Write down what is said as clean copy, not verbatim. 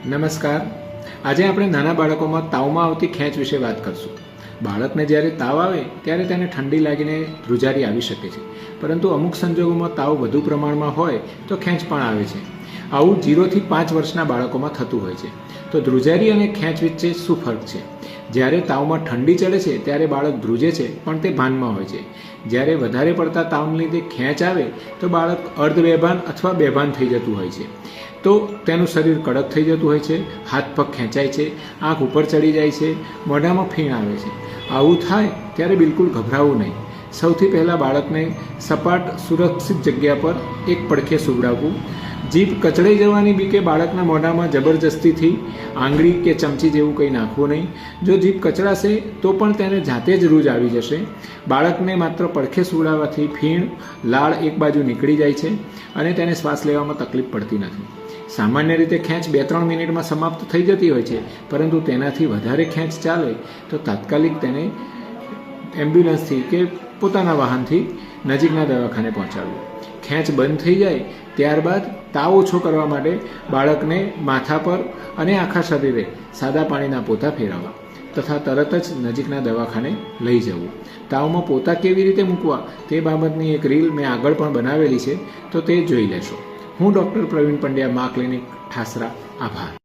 નમસ્કાર. આજે આપણે નાના બાળકોમાં તાવમાં આવતી ખેંચ વિશે વાત કરશું. બાળકને જ્યારે તાવ આવે ત્યારે તેને ઠંડી લાગીને ધ્રુજારી આવી શકે છે, પરંતુ અમુક સંજોગોમાં તાવ વધુ પ્રમાણમાં હોય તો ખેંચ પણ આવે છે. આવું 0 થી 5 વર્ષના બાળકોમાં થતું હોય છે. તો ધ્રુજારી અને ખેંચ વચ્ચે શું ફરક છે? જ્યારે તાવમાં ઠંડી ચડે છે ત્યારે બાળક ધ્રુજે છે, પણ તે ભાનમાં હોય છે. જ્યારે વધારે પડતા તાવને લીધે ખેંચ આવે તો બાળક અર્ધબેભાન અથવા બેભાન થઈ જતું હોય છે. તો તેનું શરીર કડક થઈ જતું હોય છે, હાથ પગ ખેંચાય છે, આંખ ઉપર ચડી જાય છે, મોઢામાં ફીણ આવે છે. આવું થાય ત્યારે બિલકુલ ગભરાવું નહીં. સૌથી પહેલાં બાળકને સપાટ સુરક્ષિત જગ્યા પર એક પડખે સુવડાવવું. જીભ કચડાઈ જવાની બીકે બાળકના મોઢામાં જબરજસ્તીથી આંગળી કે ચમચી જેવું કંઈ નાખવું નહીં. જો જીભ કચડાશે તો પણ તેને જાતે જ રૂજ આવી જશે. બાળકને માત્ર પડખે સુવડાવવાથી ફીણ, લાળ એક બાજુ નીકળી જાય છે અને તેને શ્વાસ લેવામાં તકલીફ પડતી નથી. સામાન્ય રીતે ખેંચ 2-3 મિનિટમાં સમાપ્ત થઈ જતી હોય છે, પરંતુ તેનાથી વધારે ખેંચ ચાલે તો તાત્કાલિક તેને એમ્બ્યુલન્સથી કે પોતાના વાહનથી નજીકના દવાખાને પહોંચાડવું. ખેંચ બંધ થઈ જાય ત્યારબાદ તાવ ઓછો કરવા માટે બાળકને માથા પર અને આખા શરીરે સાદા પાણીના પોતા ફેરવવા તથા તરત જ નજીકના દવાખાને લઈ જવું. તાવમાં પોતા કેવી રીતે મૂકવા તે બાબતની એક રીલ મેં આગળ પણ બનાવેલી છે, તો તે જોઈ લેશો. હું ડૉક્ટર પ્રવીણ પંડ્યા, મા ક્લિનિક, ઠાસરા. આભાર.